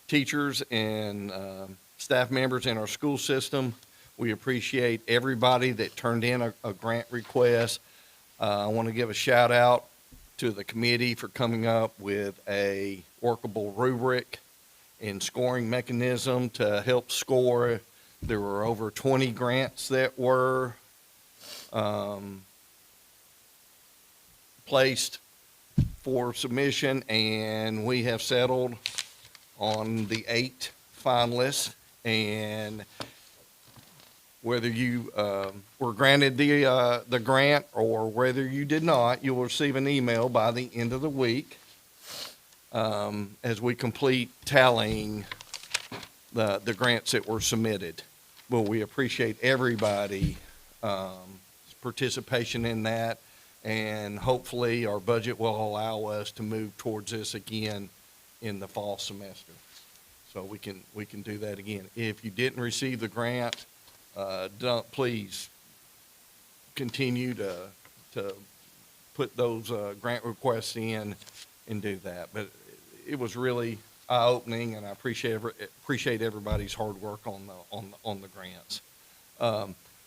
teachers and staff members in our school system. We appreciate everybody that turned in a grant request. I want to give a shout out to the committee for coming up with a workable rubric and scoring mechanism to help score. There were over 20 grants that were placed for submission, and we have settled on the 8 finalists. And whether you were granted the grant or whether you did not, you will receive an email by the end of the week as we complete tallying the grants that were submitted. Well, we appreciate everybody's participation in that, and hopefully our budget will allow us to move towards this again in the fall semester. So we can do that again. If you didn't receive the grant, please continue to put those grant requests in and do that. But it was really eye-opening, and I appreciate everybody's hard work on the grants.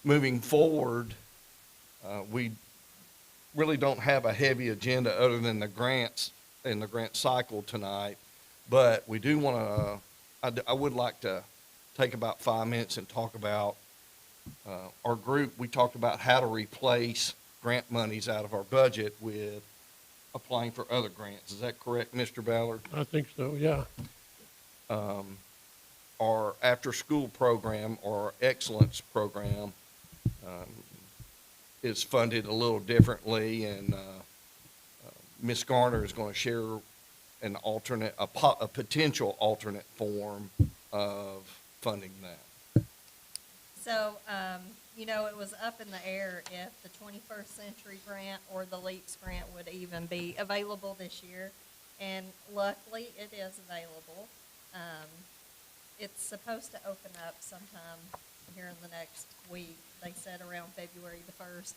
Moving forward, we really don't have a heavy agenda other than the grants and the grant cycle tonight, but we do want to. I would like to take about 5 minutes and talk about our group. We talked about how to replace grant monies out of our budget with applying for other grants. Is that correct, Mr. Ballard? I think so, yeah. Our after-school program, or our excellence program, is funded a little differently, and Ms. Garner is going to share an alternate, a potential alternate form of funding that. So, it was up in the air if the 21st Century Grant or the LEAPS grant would even be available this year, and luckily it is available. It's supposed to open up sometime here in the next week. They said around February the 1st.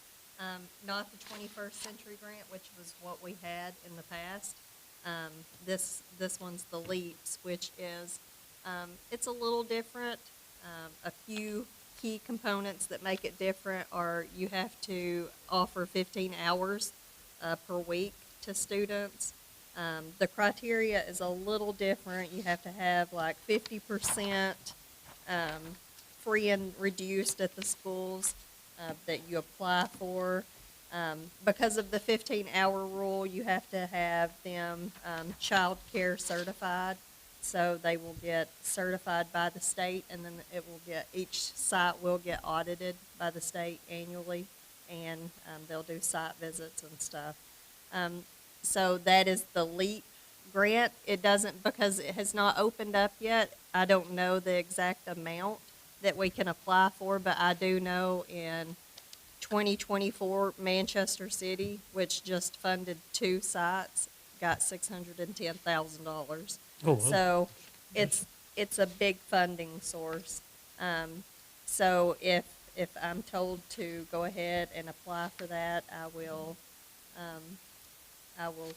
Not the 21st Century Grant, which was what we had in the past. This one's the LEAPS, which is, it's a little different. A few key components that make it different are you have to offer 15 hours per week to students. The criteria is a little different. You have to have like 50% free and reduced at the schools that you apply for. Because of the 15-hour rule, you have to have them child care certified. So they will get certified by the state, and then each site will get audited by the state annually, and they'll do site visits and stuff. So that is the LEAP grant. It doesn't, because it has not opened up yet, I don't know the exact amount that we can apply for, but I do know in 2024, Manchester City, which just funded 2 sites, got $610,000. Oh, wow. So it's a big funding source. So if I'm told to go ahead and apply for that, I will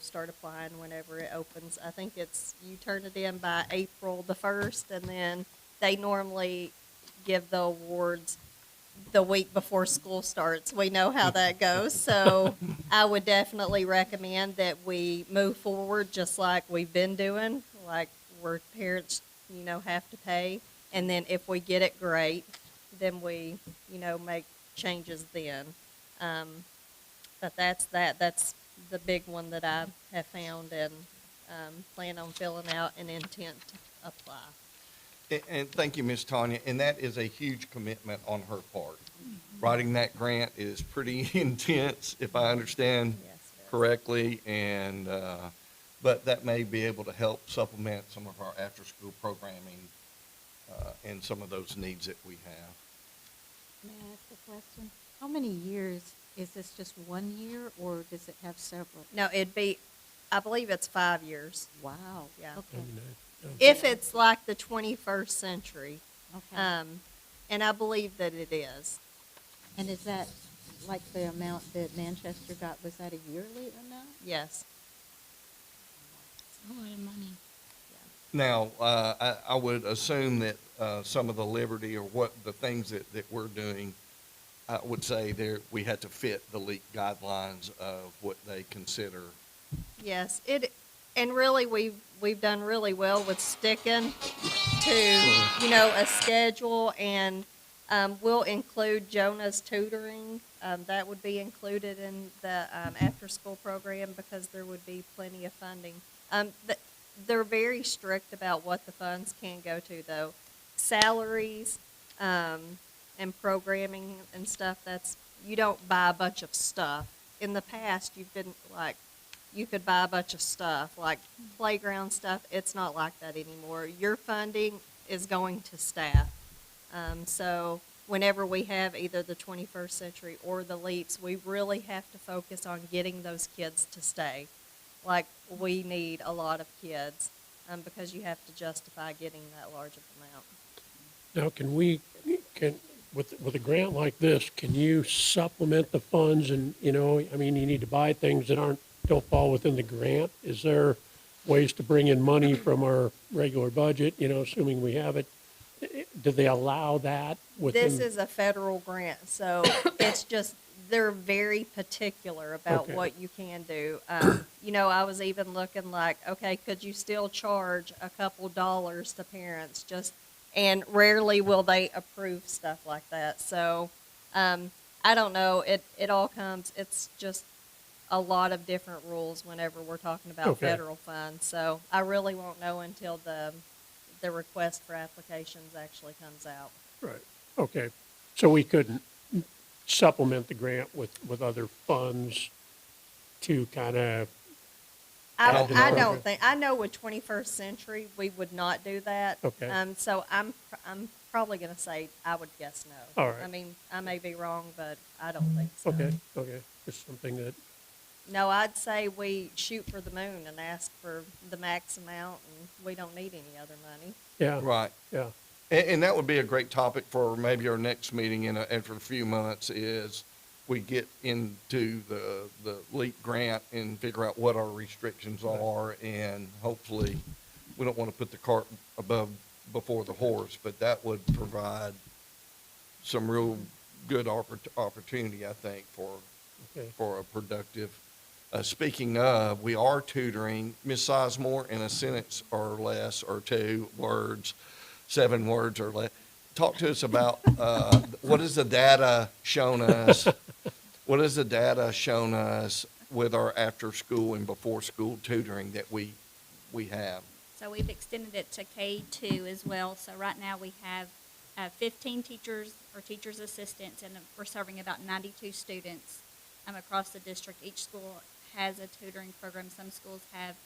start applying whenever it opens. I think you turn it in by April the 1st, and then they normally give the awards the week before school starts. We know how that goes. So I would definitely recommend that we move forward just like we've been doing, like where parents, have to pay. And then if we get it, great. Then we, make changes then. But that's that. That's the big one that I have found, and plan on filling out an intent to apply. And thank you, Ms. Tanya. And that is a huge commitment on her part. Mm-hmm. Writing that grant is pretty intense, if I understand correctly. And but that may be able to help supplement some of our after-school programming and some of those needs that we have. May I ask a question? How many years? Is this just 1 year, or does it have several? No, I believe it's 5 years. Wow. Yeah. Okay. If it's like the 21st century. Okay. And I believe that it is. And is that like the amount that Manchester got? Was that a yearly amount? Yes. A lot of money. Now, I would assume that some of the Liberty or what the things that we're doing, I would say there, we had to fit the leak guidelines of what they consider. Yes, and really, we've done really well with sticking to, a schedule, and, we'll include Jonah's tutoring. That would be included in the, after-school program because there would be plenty of funding. They're very strict about what the funds can go to, though. Salaries, and programming and stuff, you don't buy a bunch of stuff. In the past, you've been like, you could buy a bunch of stuff, like playground stuff. It's not like that anymore. Your funding is going to staff. So whenever we have either the 21st Century or the LEAPs, we really have to focus on getting those kids to stay. Like, we need a lot of kids, because you have to justify getting that large of amount. Now, with a grant like this, can you supplement the funds and, you need to buy things that don't fall within the grant? Is there ways to bring in money from our regular budget, assuming we have it? Do they allow that within? This is a federal grant, so it's just, they're very particular about Okay. what you can do. I was even looking like, okay, could you still charge a couple dollars to parents and rarely will they approve stuff like that. So, I don't know, it all comes, it's just a lot of different rules whenever we're talking about Okay. federal funds. So I really won't know until the request for applications actually comes out. Right, okay. So we couldn't supplement the grant with other funds to kind of, I Add to the don't program. think, I know with 21st Century, we would not do that. Okay. So I'm probably gonna say, I would guess no. All right. I mean, I may be wrong, but I don't think so. okay, just something that, No, I'd say we shoot for the moon and ask for the max amount, and we don't need any other money. yeah, Right. yeah, And that would be a great topic for maybe our next meeting after a few months is we get into the LEAP grant and figure out what our restrictions are, and hopefully, we don't want to put the cart before the horse, but that would provide some real good opportunity, I think, okay. for a productive. Speaking of, we are tutoring, Ms. Sizemore, in a sentence or less, or 2 words, 7 words or less. Talk to us about, what is the data shown us? What is the data shown us with our after-school and before-school tutoring that we have? So we've extended it to K-2 as well. So right now we have 15 teachers or teachers' assistants, and we're serving about 92 students across the district. Each school has a tutoring program. Some schools have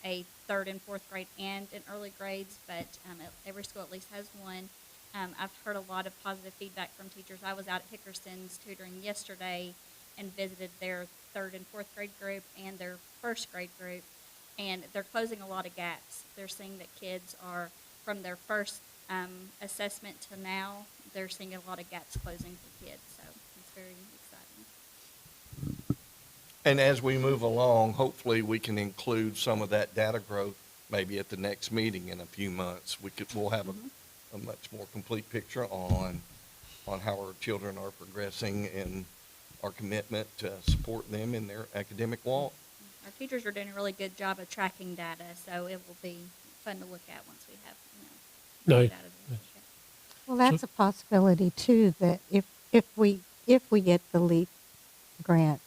a 3rd and 4th grade and in early grades, but every school at least has one. I've heard a lot of positive feedback from teachers. I was out at Hickerson's tutoring yesterday and visited their 3rd and 4th grade group and their 1st grade group, and they're closing a lot of gaps. They're seeing that kids are, from their first assessment to now, they're seeing a lot of gaps closing for kids, so it's very exciting. And as we move along, hopefully, we can include some of that data growth maybe at the next meeting in a few months. We'll have a much more complete picture on how our children are progressing and our commitment to support them in their academic walk. Our teachers are doing a really good job of tracking data, so it will be fun to look at once we have, Nice. data to look at. Well, that's a possibility too, that if we get the LEAP grant,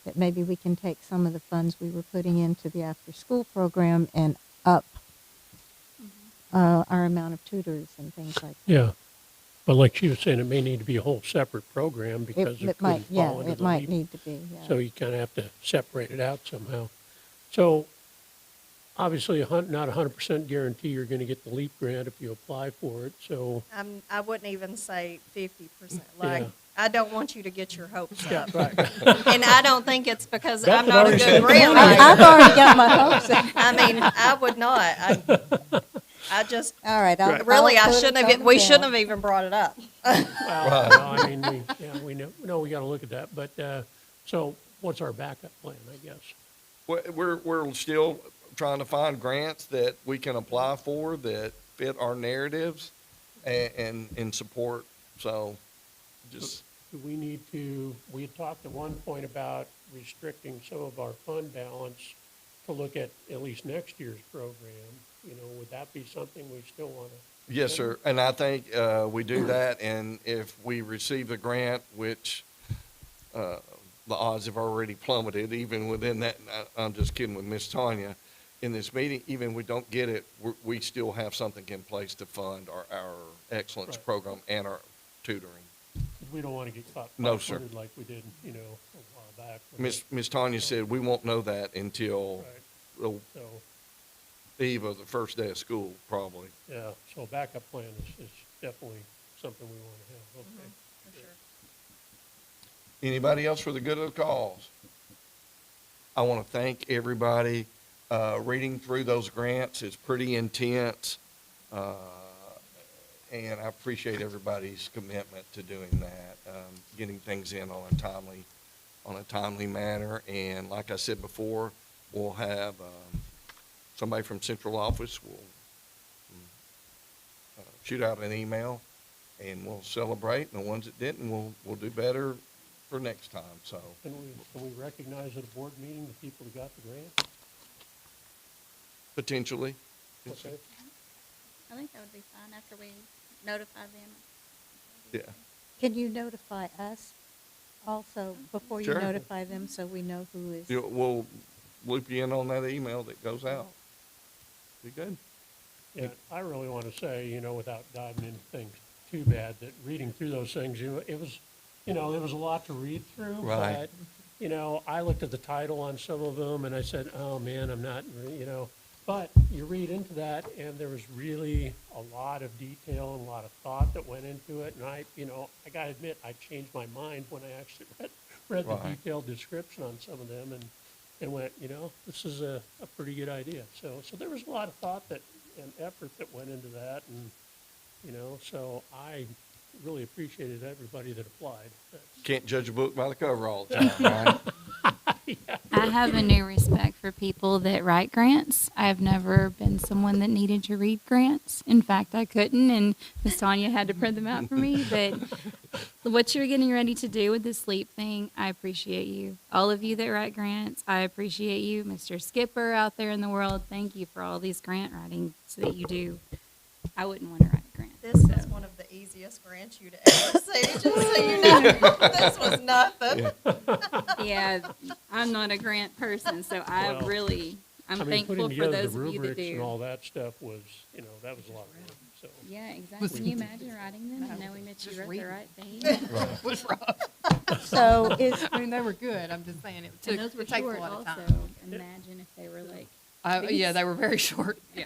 that maybe we can take some of the funds we were putting into the after-school program and up our amount of tutors and things like that. Yeah, but like she was saying, it may need to be a whole separate program because it might, couldn't fall under it the might LEAP. need to be, yeah. So you kind of have to separate it out somehow. So obviously, not 100% guarantee you're going to get the LEAP grant if you apply for it, so. I wouldn't even say 50%. Like, Yeah. I don't want you to get your hopes up. Right. And I don't think it's because Beth I'm had not a already good said- grant I've writer. already got my hopes up. I mean, I would not. I just, All right, I'll. Right. really, I'll I put it shouldn't on have, the we shouldn't bill. have even brought it up. Well, no, I mean, we know we got to look at that. But so, what's our backup plan? I guess. We're still trying to find grants that we can apply for that fit our narratives and support, so just, Do we need to, we had talked at one point about restricting some of our fund balance to look at least next year's program. You know, would that be something we still want to? yes, sir. And I think, we do that, and if we receive the grant, which, the odds have already plummeted, even within that, I'm just kidding with Miss Tanya, in this meeting, even if we don't get it, we still have something in place to fund our excellence Right. program and our tutoring. We don't want to get caught No, sir. flat-footed like we did, you know, a while back. when Miss Tanya said, we won't know that until Right, the so, eve of the first day of school, probably. yeah, so a backup plan is definitely something we want to have, okay. For sure. Anybody else for the good of the cause? I want to thank everybody. Reading through those grants is pretty intense. And I appreciate everybody's commitment to doing that, getting things in on a timely manner. And like I said before, we'll have, somebody from central office will shoot out an email and we'll celebrate. And the ones that didn't, we'll do better for next time, so. Can we recognize at a board meeting the people who got the grant? Potentially. Yes, sir. Okay. I think that would be fine after we notify them. Yeah. Can you notify us also before you Sure. notify them, so we know who is? We'll loop you in on that email that goes out. Be good. Yeah, I really want to say, you know, without diving into things too bad, that reading through those things, it was, there was a lot to read through. Right. But, I looked at the title on some of them and I said, oh man, I'm not, but you read into that and there was really a lot of detail and a lot of thought that went into it. And I got to admit, I changed my mind when I actually read the Right. detailed description on some of them and went, this is a pretty good idea. So there was a lot of thought and effort that went into that, and, so I really appreciated everybody that applied. Can't judge a book by the cover all the time, right? I have a new respect for people that write grants. I've never been someone that needed to read grants. In fact, I couldn't, and Miss Tanya had to print them out for me. But what you're getting ready to do with this sleep thing, I appreciate you. All of you that write grants, I appreciate you. Mr. Skipper out there in the world, thank you for all these grant writing so that you do. I wouldn't want to write a grant. This so. is one of the easiest grants you'd ever see, just so you know. This was nothing. Yeah, I'm not a grant person, so Well, I'm putting thankful for together those the of you that rubrics and do. all that stuff was, that was a lot of work, so. Yeah, exactly. Can you imagine writing them and knowing that you Just wrote read the them. right thing? It was rough. So is, I mean, they were good. I'm just saying it took, And those were it takes a short lot of also. time. Imagine if they were like, Yeah, they were very short. Yeah.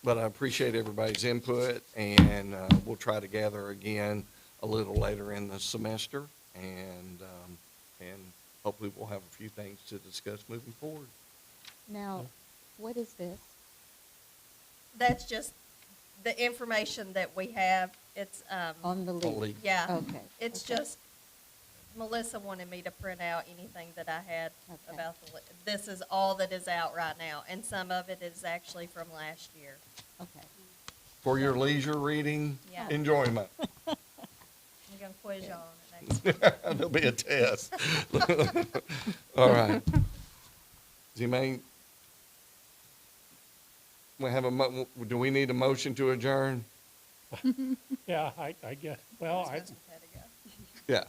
But I appreciate everybody's input, and we'll try to gather again a little later in the semester, and hopefully we'll have a few things to discuss moving forward. now, what is this? That's just the information that we have. It's, On the Only- leaf? yeah. Okay. It's okay. just, Melissa wanted me to print out anything that I had Okay. about this is all that is out right now, and some of it is actually from last year. Okay. For your leisure reading Yeah. enjoyment. I'm gonna quiz y'all on it next week. There'll be a test. All right. Does anybody, do we need a motion to adjourn? Yeah, I guess, well, Who's Mr. Pettigo? Yeah.